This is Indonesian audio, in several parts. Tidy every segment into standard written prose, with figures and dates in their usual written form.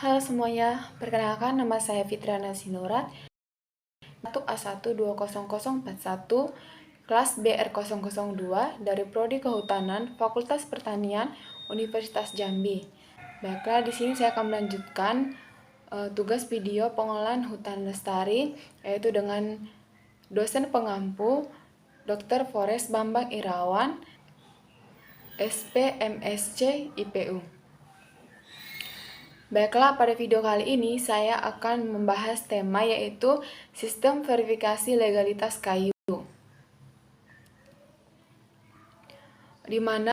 Halo semuanya, perkenalkan nama saya Fitriana Sinurat, batuk A1200041, kelas BR002 dari Prodi Kehutanan, Fakultas Pertanian, Universitas Jambi. Baiklah, di sini saya akan melanjutkan tugas video pengolahan hutan lestari, yaitu dengan dosen pengampu Dr. Forest Bambang Irawan, SP MSc IPU. Baiklah, pada video kali ini saya akan membahas tema yaitu sistem verifikasi legalitas kayu, di mana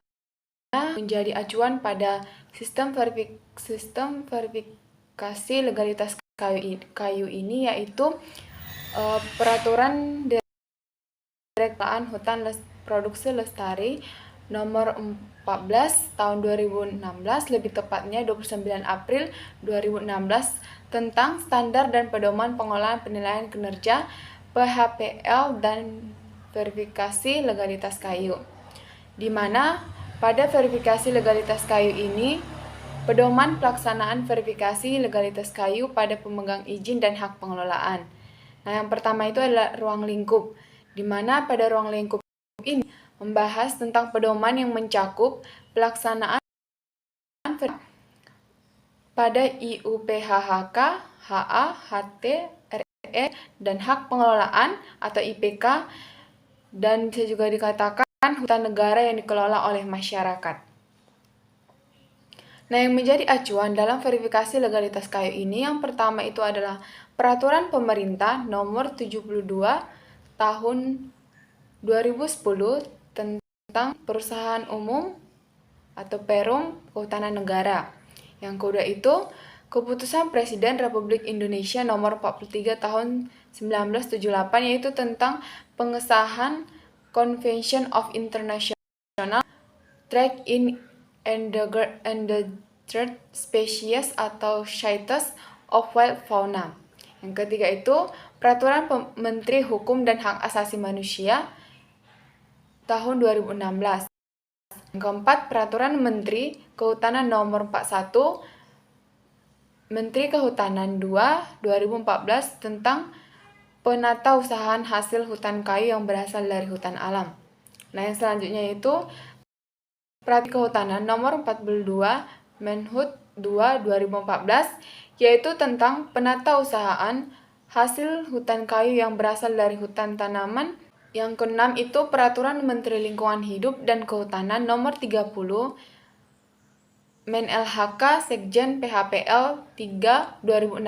menjadi acuan pada sistem verifikasi legalitas kayu ini yaitu Peraturan Direktorat Hutan Produksi Lestari Nomor 14 tahun 2016, lebih tepatnya 29 April 2016, tentang standar dan pedoman pengolahan penilaian kinerja PHPL dan verifikasi legalitas kayu. Di mana pada verifikasi legalitas kayu ini, pedoman pelaksanaan verifikasi legalitas kayu pada pemegang izin dan hak pengelolaan. Nah, yang pertama itu adalah ruang lingkup, di mana pada ruang lingkup ini membahas tentang pedoman yang mencakup pelaksanaan pada IUPHHK, HA, HT, RE, dan hak pengelolaan atau IPK, dan bisa juga dikatakan hutan negara yang dikelola oleh masyarakat. Nah, yang menjadi acuan dalam verifikasi legalitas kayu ini, yang pertama itu adalah Peraturan Pemerintah Nomor 72 Tahun 2010 tentang Perusahaan Umum atau Perum Kehutanan Negara. Yang kedua itu Keputusan Presiden Republik Indonesia Nomor 43 Tahun 1978, yaitu tentang pengesahan Convention of International Trade in Endangered Species atau CITES of Wild Fauna. Yang ketiga itu Peraturan Menteri Hukum dan Hak Asasi Manusia tahun 2016. Yang keempat, Peraturan Menteri Kehutanan Nomor 41, Menteri Kehutanan 2, 2014 tentang penatausahaan hasil hutan kayu yang berasal dari hutan alam. Nah, yang selanjutnya itu Peraturan Kehutanan Nomor 42, Menhut 2, 2014, yaitu tentang penatausahaan hasil hutan kayu yang berasal dari hutan tanaman. Yang keenam itu Peraturan Menteri Lingkungan Hidup dan Kehutanan Nomor 30, Men-LHK Sekjen PHPL 3 2016,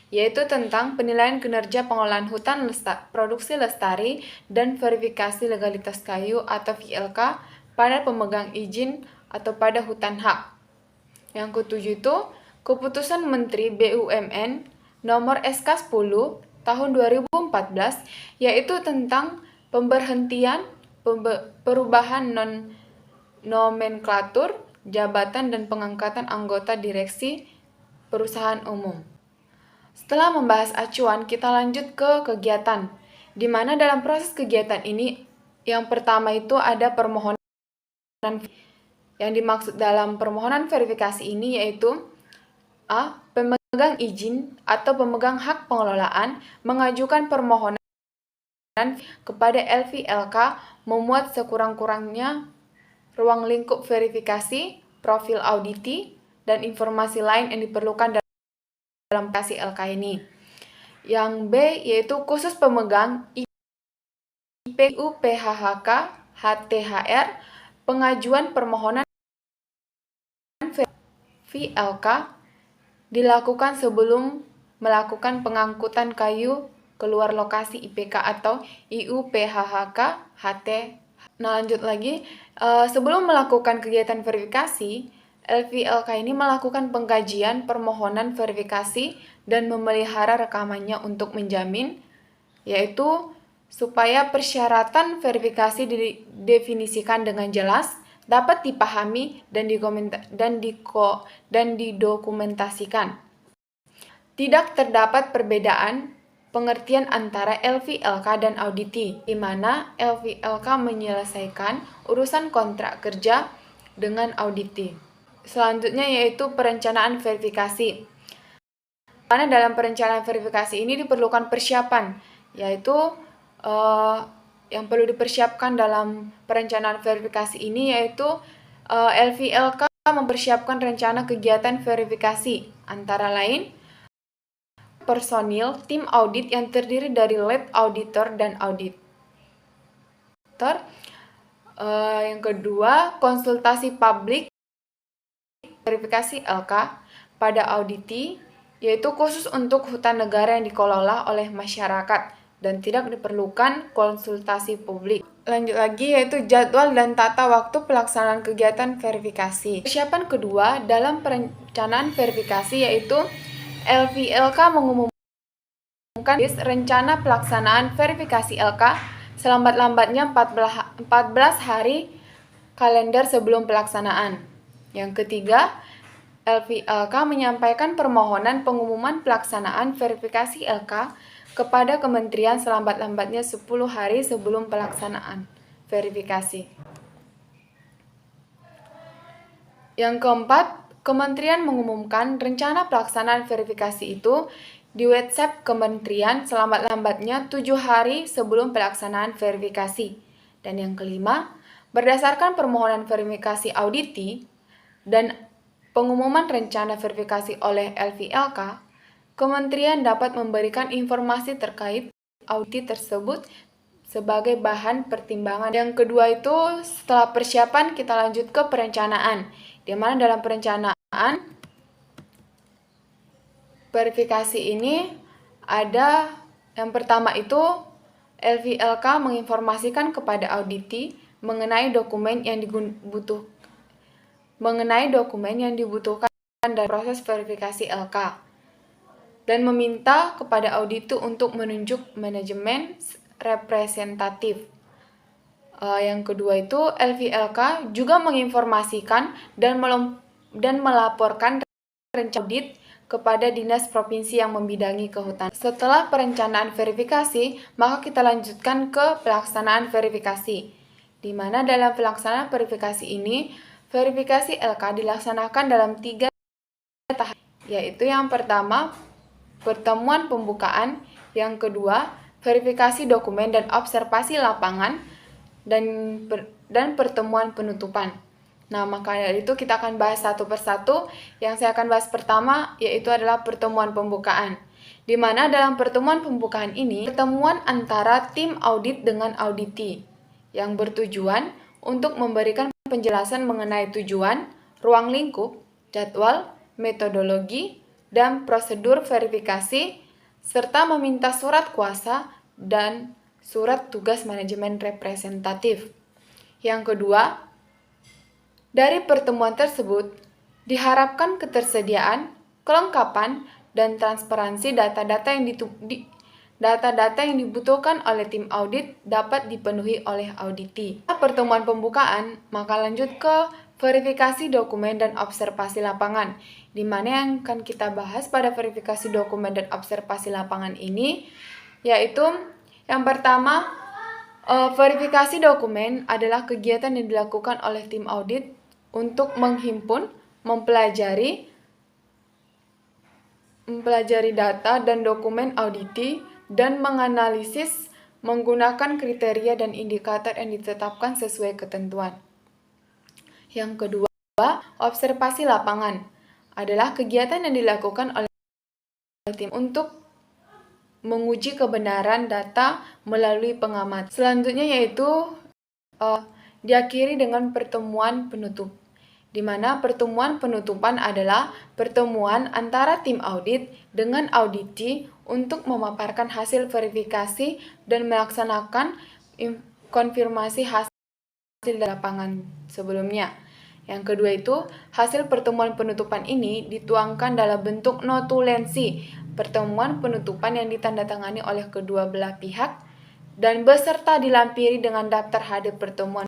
yaitu tentang penilaian kinerja pengolahan hutan produksi lestari dan verifikasi legalitas kayu atau VLK pada pemegang izin atau pada hutan hak. Yang ketujuh itu Keputusan Menteri BUMN Nomor SK 10 tahun 2014, yaitu tentang pemberhentian, perubahan nomenklatur jabatan dan pengangkatan anggota direksi perusahaan umum. Setelah membahas acuan, kita lanjut ke kegiatan, di mana dalam proses kegiatan ini yang pertama itu ada permohonan. Yang dimaksud dalam permohonan verifikasi ini yaitu A. Pemegang izin atau pemegang hak pengelolaan mengajukan permohonan kepada LVLK memuat sekurang-kurangnya ruang lingkup verifikasi, profil auditi, dan informasi lain yang diperlukan dalam verifikasi LK ini. Yang B yaitu khusus pemegang IPU PHHK HTHR pengajuan permohonan VLK dilakukan sebelum melakukan pengangkutan kayu keluar lokasi IPK atau IUPHHK HT. Nah, lanjut lagi, sebelum melakukan kegiatan verifikasi, LVLK ini melakukan pengkajian permohonan verifikasi dan memelihara rekamannya untuk menjamin, yaitu supaya persyaratan verifikasi didefinisikan dengan jelas, dapat dipahami dan didokumentasikan. Tidak terdapat perbedaan pengertian antara LVLK dan auditi, di mana LVLK menyelesaikan urusan kontrak kerja dengan auditi. Selanjutnya yaitu perencanaan verifikasi. Karena dalam perencanaan verifikasi ini diperlukan persiapan, yaitu yang perlu dipersiapkan dalam perencanaan verifikasi ini yaitu LVLK mempersiapkan rencana kegiatan verifikasi, antara lain personil tim audit yang terdiri dari lead auditor dan auditor. Yang kedua, konsultasi publik verifikasi LK pada auditi, yaitu khusus untuk hutan negara yang dikelola oleh masyarakat dan tidak diperlukan konsultasi publik. Lanjut lagi, yaitu jadwal dan tata waktu pelaksanaan kegiatan verifikasi. Persiapan kedua dalam perencanaan verifikasi yaitu LVLK mengumumkan rencana pelaksanaan verifikasi LK selambat-lambatnya 14 hari kalender sebelum pelaksanaan. Yang ketiga, LVLK menyampaikan permohonan pengumuman pelaksanaan verifikasi LK kepada Kementerian selambat-lambatnya 10 hari sebelum pelaksanaan verifikasi. Yang keempat, Kementerian mengumumkan rencana pelaksanaan verifikasi itu di website Kementerian selambat-lambatnya 7 hari sebelum pelaksanaan verifikasi. Dan yang kelima, berdasarkan permohonan verifikasi auditi dan pengumuman rencana verifikasi oleh LVLK, Kementerian dapat memberikan informasi terkait audit tersebut sebagai bahan pertimbangan. Yang kedua itu, setelah persiapan kita lanjut ke perencanaan, di mana dalam perencanaan verifikasi ini ada yang pertama itu LVLK menginformasikan kepada auditi mengenai dokumen yang dibutuhkan dalam proses verifikasi LK dan meminta kepada auditi untuk menunjuk manajemen representatif. Yang kedua itu LVLK juga menginformasikan dan melaporkan rencana audit kepada dinas provinsi yang membidangi kehutanan. Setelah perencanaan verifikasi, maka kita lanjutkan ke pelaksanaan verifikasi, di mana dalam pelaksanaan verifikasi ini, verifikasi LK dilaksanakan dalam 3 tahap, yaitu yang pertama, pertemuan pembukaan, yang kedua, verifikasi dokumen dan observasi lapangan, dan pertemuan penutupan. Nah, maka dari itu kita akan bahas satu persatu. Yang saya akan bahas pertama yaitu adalah pertemuan pembukaan. Di mana dalam pertemuan pembukaan ini, pertemuan antara tim audit dengan auditi yang bertujuan untuk memberikan penjelasan mengenai tujuan, ruang lingkup, jadwal, metodologi, dan prosedur verifikasi, serta meminta surat kuasa dan surat tugas manajemen representatif. Yang kedua, dari pertemuan tersebut diharapkan ketersediaan, kelengkapan, dan transparansi data-data yang dibutuhkan oleh tim audit dapat dipenuhi oleh auditi. Pertemuan pembukaan, maka lanjut ke verifikasi dokumen dan observasi lapangan, di mana yang akan kita bahas pada verifikasi dokumen dan observasi lapangan ini, yaitu yang pertama, verifikasi dokumen adalah kegiatan yang dilakukan oleh tim audit untuk menghimpun, mempelajari data dan dokumen auditi, dan menganalisis menggunakan kriteria dan indikator yang ditetapkan sesuai ketentuan. Yang kedua, observasi lapangan adalah kegiatan yang dilakukan oleh tim untuk menguji kebenaran data melalui pengamatan. Selanjutnya yaitu diakhiri dengan pertemuan penutup, di mana pertemuan penutupan adalah pertemuan antara tim audit dengan auditi untuk memaparkan hasil verifikasi dan melaksanakan konfirmasi hasil lapangan sebelumnya. Yang kedua itu, hasil pertemuan penutupan ini dituangkan dalam bentuk notulensi pertemuan penutupan yang ditandatangani oleh kedua belah pihak dan beserta dilampiri dengan daftar hadir pertemuan.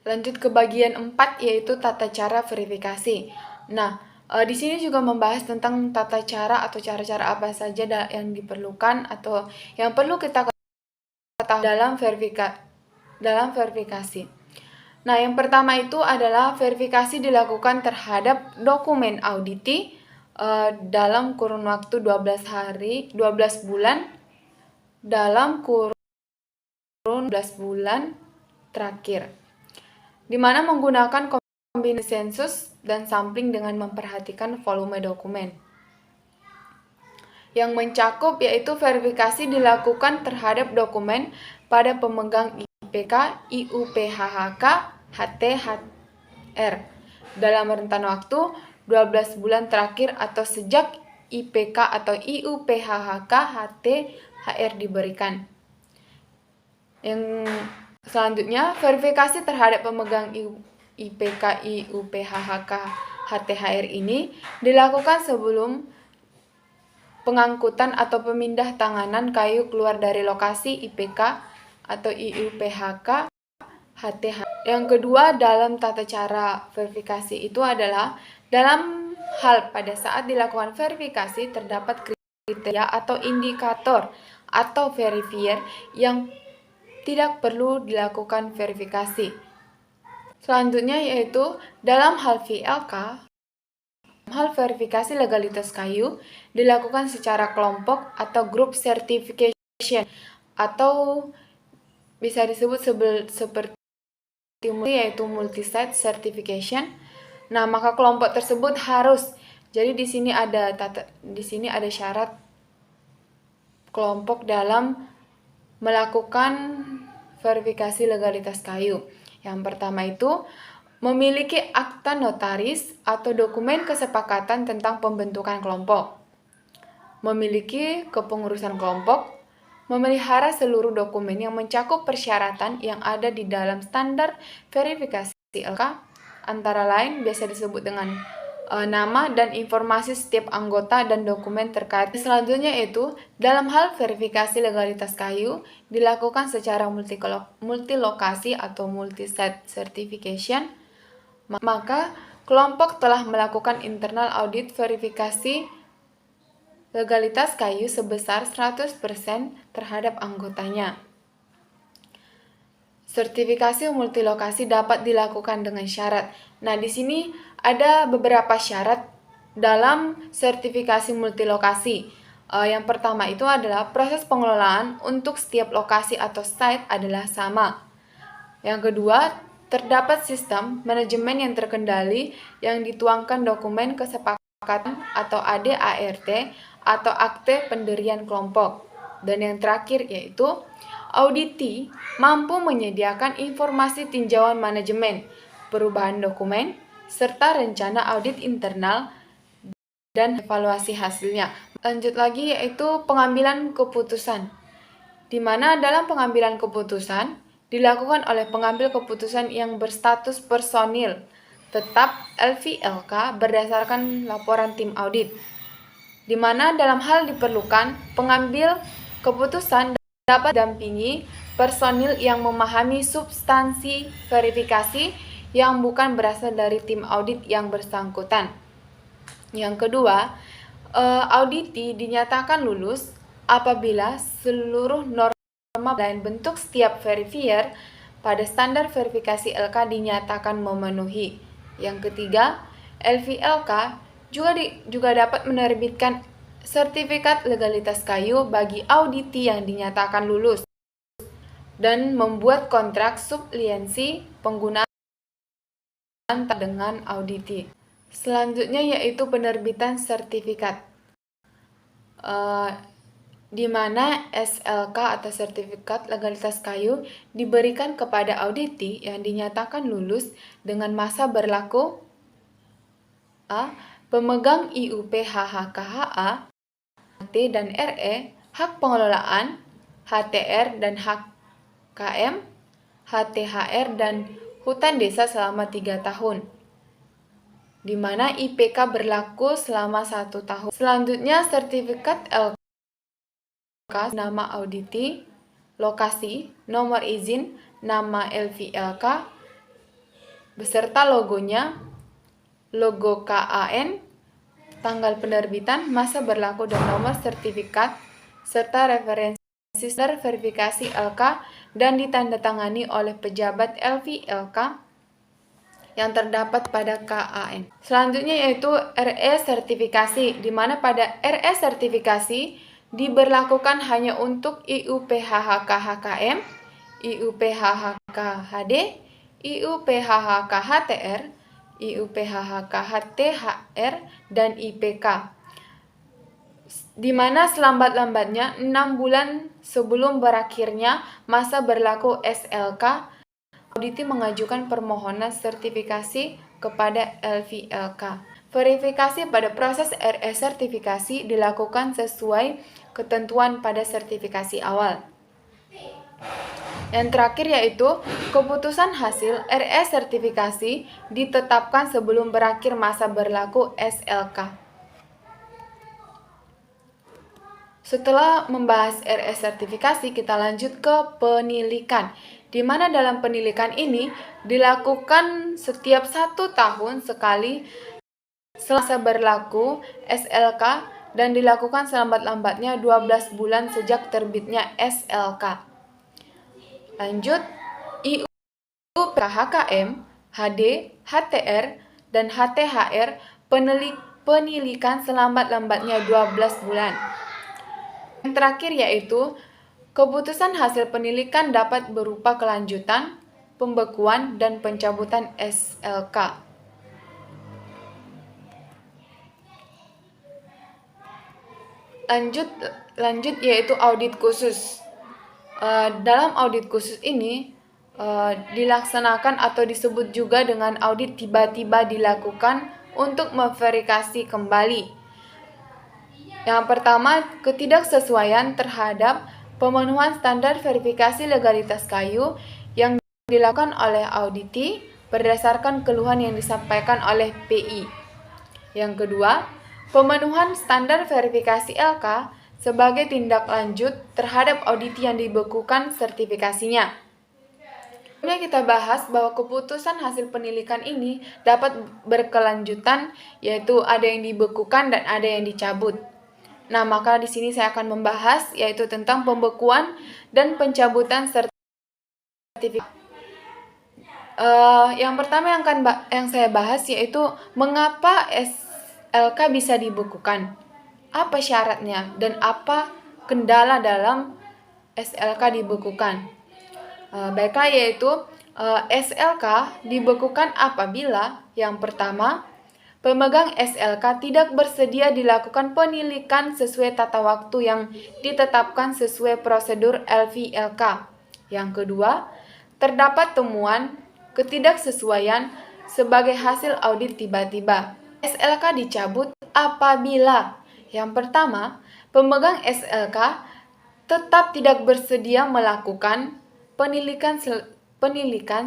Lanjut ke bagian 4 yaitu tata cara verifikasi. Nah, di sini juga membahas tentang tata cara atau cara-cara apa saja yang diperlukan atau yang perlu kita ketahui dalam verifikasi. Nah, yang pertama itu adalah verifikasi dilakukan terhadap dokumen auditi, dalam kurun waktu 12 bulan dalam kurun 12 bulan terakhir, di mana menggunakan kombinasi sensus dan sampling dengan memperhatikan volume dokumen. Yang mencakup yaitu verifikasi dilakukan terhadap dokumen pada pemegang IPK, IUPHHK, HT/HR dalam rentan waktu 12 bulan terakhir atau sejak IPK atau IUPHHK, HT/HR diberikan. Yang selanjutnya, verifikasi terhadap pemegang IPK, IUPHHK, HT/HR ini dilakukan sebelum pengangkutan atau pemindah tanganan kayu keluar dari lokasi IPK atau IUPHK, HT/HR. Yang kedua dalam tata cara verifikasi itu adalah dalam hal pada saat dilakukan verifikasi terdapat kriteria atau indikator atau verifier yang tidak perlu dilakukan verifikasi. Selanjutnya yaitu dalam hal VLK, hal verifikasi legalitas kayu dilakukan secara kelompok atau group certification atau bisa disebut seperti yaitu multi-site certification. Nah, maka kelompok tersebut harus, jadi di sini ada syarat kelompok dalam melakukan verifikasi legalitas kayu. Yang pertama itu memiliki akta notaris atau dokumen kesepakatan tentang pembentukan kelompok, memiliki kepengurusan kelompok, memelihara seluruh dokumen yang mencakup persyaratan yang ada di dalam standar verifikasi LK, antara lain biasa disebut dengan nama dan informasi setiap anggota dan dokumen terkait. Selanjutnya yaitu dalam hal verifikasi legalitas kayu dilakukan secara multilokasi atau multi-site certification, maka kelompok telah melakukan internal audit verifikasi legalitas kayu sebesar 100% terhadap anggotanya. Sertifikasi multilokasi dapat dilakukan dengan syarat. Nah, di sini ada beberapa syarat dalam sertifikasi multilokasi. Yang pertama itu adalah proses pengelolaan untuk setiap lokasi atau site adalah sama. Yang kedua, terdapat sistem manajemen yang terkendali yang dituangkan dokumen kesepakatan atau ADART atau akte pendirian kelompok. Dan yang terakhir yaitu auditi mampu menyediakan informasi tinjauan manajemen, perubahan dokumen, serta rencana audit internal dan evaluasi hasilnya. Lanjut lagi yaitu pengambilan keputusan, di mana dalam pengambilan keputusan dilakukan oleh pengambil keputusan yang berstatus personil tetap LVLK berdasarkan laporan tim audit, di mana dalam hal diperlukan pengambil keputusan dapat dampingi personil yang memahami substansi verifikasi yang bukan berasal dari tim audit yang bersangkutan. Yang kedua, auditi dinyatakan lulus apabila seluruh norma dan bentuk setiap verifier pada standar verifikasi LK dinyatakan memenuhi. Yang ketiga, LVLK juga dapat menerbitkan sertifikat legalitas kayu bagi auditi yang dinyatakan lulus dan membuat kontrak sublisensi penggunaan dengan auditi. Selanjutnya yaitu penerbitan sertifikat, di mana SLK atau sertifikat legalitas kayu diberikan kepada auditi yang dinyatakan lulus dengan masa berlaku pemegang IUPHHKHA, HT dan RE, hak pengelolaan, HTR dan hak KM, HTHR dan hutan desa selama 3 tahun, di mana IPK berlaku selama 1 tahun. Selanjutnya sertifikat LK, nama auditi, lokasi, nomor izin, nama LVLK, beserta logonya, logo KAN, tanggal penerbitan, masa berlaku dan nomor sertifikat, serta referensi standar verifikasi LK dan ditandatangani oleh pejabat LVLK yang terdapat pada KAN. Selanjutnya yaitu RE sertifikasi, di mana pada RE sertifikasi diberlakukan hanya untuk IUPHHK-HKM, IUPHHK-HD, IUPHHK-HTR, IUPHHK-HTHR, dan IPK, di mana selambat-lambatnya 6 bulan sebelum berakhirnya masa berlaku SLK, auditi mengajukan permohonan sertifikasi kepada LVLK. Verifikasi pada proses RE sertifikasi dilakukan sesuai ketentuan pada sertifikasi awal. Yang terakhir yaitu keputusan hasil RE sertifikasi ditetapkan sebelum berakhir masa berlaku SLK. Setelah membahas RE sertifikasi, kita lanjut ke penilikan, di mana dalam penilikan ini dilakukan setiap 1 tahun sekali selama berlaku SLK dan dilakukan selambat-lambatnya 12 bulan sejak terbitnya SLK. Lanjut, IUPHKM, HD, HTR, dan HTHR penilikan selambat-lambatnya 12 bulan. Yang terakhir yaitu keputusan hasil penilikan dapat berupa kelanjutan, pembekuan, dan pencabutan SLK. Lanjut yaitu audit khusus. Dalam audit khusus ini dilaksanakan atau disebut juga dengan audit tiba-tiba dilakukan untuk memverifikasi kembali. Yang pertama, ketidaksesuaian terhadap pemenuhan standar verifikasi legalitas kayu yang dilakukan oleh auditi berdasarkan keluhan yang disampaikan oleh PI. Yang kedua, pemenuhan standar verifikasi LK sebagai tindak lanjut terhadap auditi yang dibekukan sertifikasinya. Sebelumnya kita bahas bahwa keputusan hasil penilikan ini dapat berkelanjutan, yaitu ada yang dibekukan dan ada yang dicabut. Nah, maka di sini saya akan membahas yaitu tentang pembekuan dan pencabutan sertifikat. Yang pertama yang saya bahas yaitu mengapa SLK bisa dibekukan, apa syaratnya, dan apa kendala dalam SLK dibekukan. Baiklah, yaitu SLK dibekukan apabila yang pertama, pemegang SLK tidak bersedia dilakukan penilikan sesuai tata waktu yang ditetapkan sesuai prosedur LVLK. Yang kedua, terdapat temuan ketidaksesuaian sebagai hasil audit tiba-tiba. SLK dicabut apabila yang pertama, pemegang SLK tetap tidak bersedia melakukan penilikan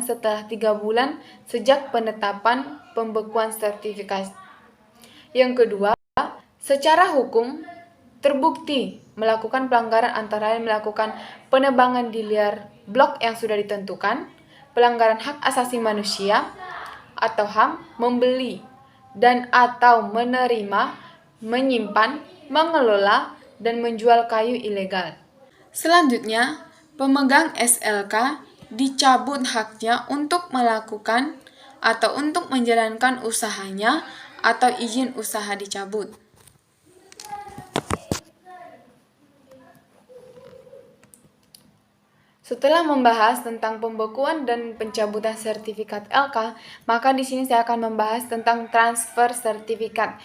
setelah 3 bulan sejak penetapan pembekuan sertifikasi. Yang kedua, secara hukum terbukti melakukan pelanggaran antara lain melakukan penebangan di liar blok yang sudah ditentukan, pelanggaran hak asasi manusia atau HAM, membeli dan atau menerima, menyimpan, mengelola, dan menjual kayu ilegal. Selanjutnya, pemegang SLK dicabut haknya untuk melakukan atau untuk menjalankan usahanya atau izin usaha dicabut. Setelah membahas tentang pembekuan dan pencabutan sertifikat LK, maka di sini saya akan membahas tentang transfer sertifikat.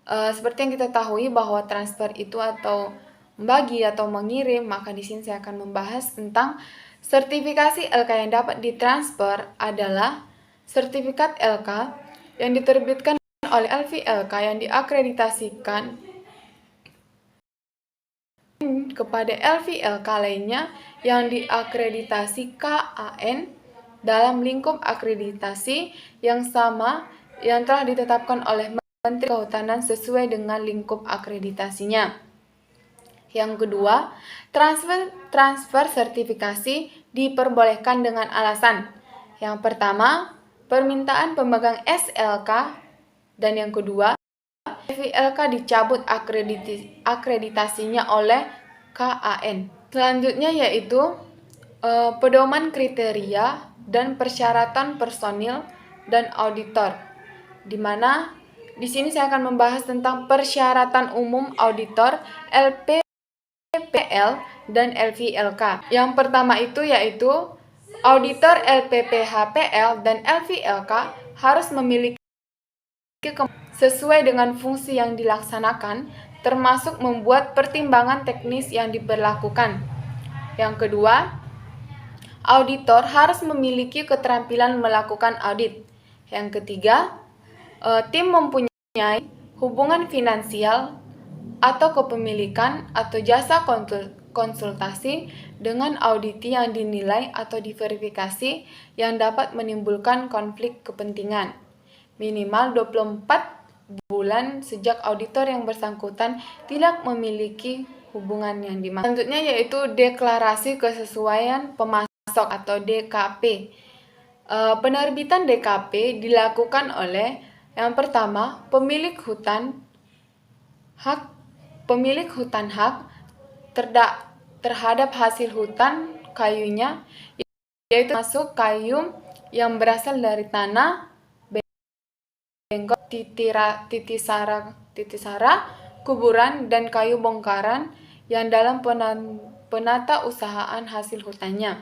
Seperti yang kita tahu bahwa transfer itu atau membagi atau mengirim, maka di sini saya akan membahas tentang sertifikasi LK yang dapat ditransfer adalah sertifikat LK yang diterbitkan oleh LVLK yang diakreditasikan kepada LVLK lainnya yang diakreditasi KAN dalam lingkup akreditasi yang sama yang telah ditetapkan oleh Menteri Kehutanan sesuai dengan lingkup akreditasinya. Yang kedua, transfer sertifikasi diperbolehkan dengan alasan. Yang pertama, permintaan pemegang SLK, dan yang kedua, LVLK dicabut akreditasinya oleh KAN. Selanjutnya yaitu pedoman kriteria dan persyaratan personil dan auditor. Di mana di sini saya akan membahas tentang persyaratan umum auditor LPPL dan LVLK. Yang pertama itu yaitu auditor LPPHPL dan LVLK harus memiliki sesuai dengan fungsi yang dilaksanakan, termasuk membuat pertimbangan teknis yang diberlakukan. Yang kedua, auditor harus memiliki keterampilan melakukan audit. Yang ketiga, tim mempunyai hubungan finansial atau kepemilikan atau jasa konsultasi dengan auditi yang dinilai atau diverifikasi yang dapat menimbulkan konflik kepentingan. Minimal 24 bulan sejak auditor yang bersangkutan tidak memiliki hubungan yang dimaksud. Selanjutnya yaitu deklarasi kesesuaian pemasok atau DKP. Penerbitan DKP dilakukan oleh yang pertama pemilik hutan hak terhadap hasil hutan kayunya, yaitu masuk kayu yang berasal dari tanah, bengkok, titisara, kuburan, dan kayu bongkaran yang dalam penata usahaan hasil hutannya.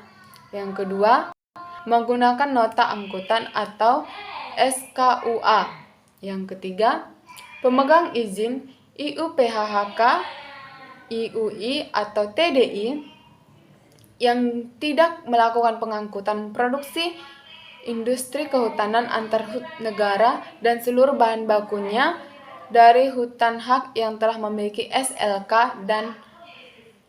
Yang kedua, menggunakan nota angkutan atau SKUA. Yang ketiga, pemegang izin IUPHHK, IUI atau TDI yang tidak melakukan pengangkutan produksi industri kehutanan antar negara dan seluruh bahan bakunya dari hutan hak yang telah memiliki SLK dan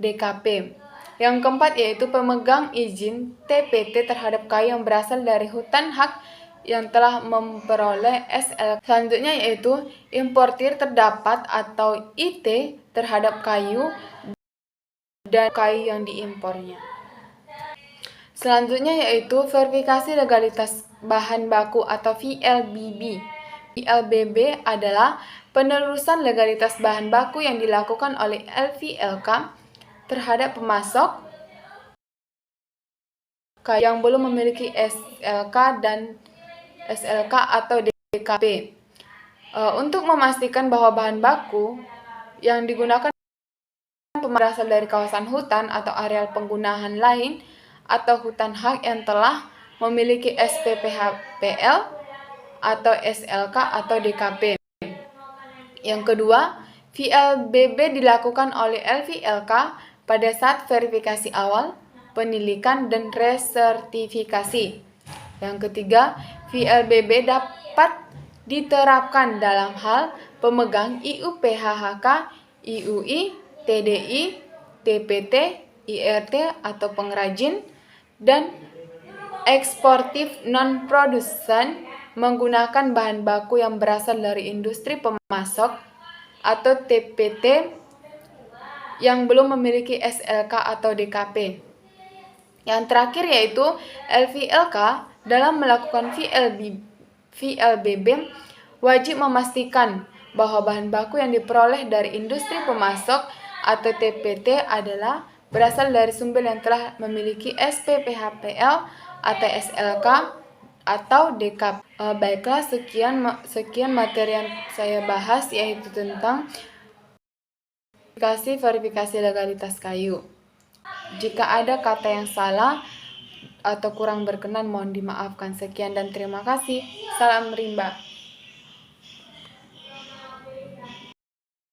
DKP. Yang keempat yaitu pemegang izin TPT terhadap kayu yang berasal dari hutan hak yang telah memperoleh SLK. Selanjutnya yaitu importir terdapat atau IT terhadap kayu dan kayu yang diimpornya. Selanjutnya yaitu verifikasi legalitas bahan baku atau VLBB. VLBB adalah penelusuran legalitas bahan baku yang dilakukan oleh LVLK terhadap pemasok yang belum memiliki SLK dan SLK atau DKP. Untuk memastikan bahwa bahan baku yang digunakan berasal dari kawasan hutan atau areal penggunaan lain atau hutan hak yang telah memiliki SPPHPL atau SLK atau DKP. Yang kedua, VLBB dilakukan oleh LVLK pada saat verifikasi awal, penilikan, dan resertifikasi. Yang ketiga, VLBB dapat diterapkan dalam hal pemegang IUPHHK, IUI, TDI, TPT, IRT atau pengrajin, dan eksportif non-produsen menggunakan bahan baku yang berasal dari industri pemasok atau TPT yang belum memiliki SLK atau DKP. Yang terakhir yaitu LVLK dalam melakukan VLBB wajib memastikan bahwa bahan baku yang diperoleh dari industri pemasok atau TPT adalah berasal dari sumber yang telah memiliki SPPHPL atau SLK atau DKP. Baiklah, sekian materi yang saya bahas, yaitu tentang verifikasi legalitas kayu. Jika ada kata yang salah atau kurang berkenan, mohon dimaafkan. Sekian dan terima kasih. Salam rimba.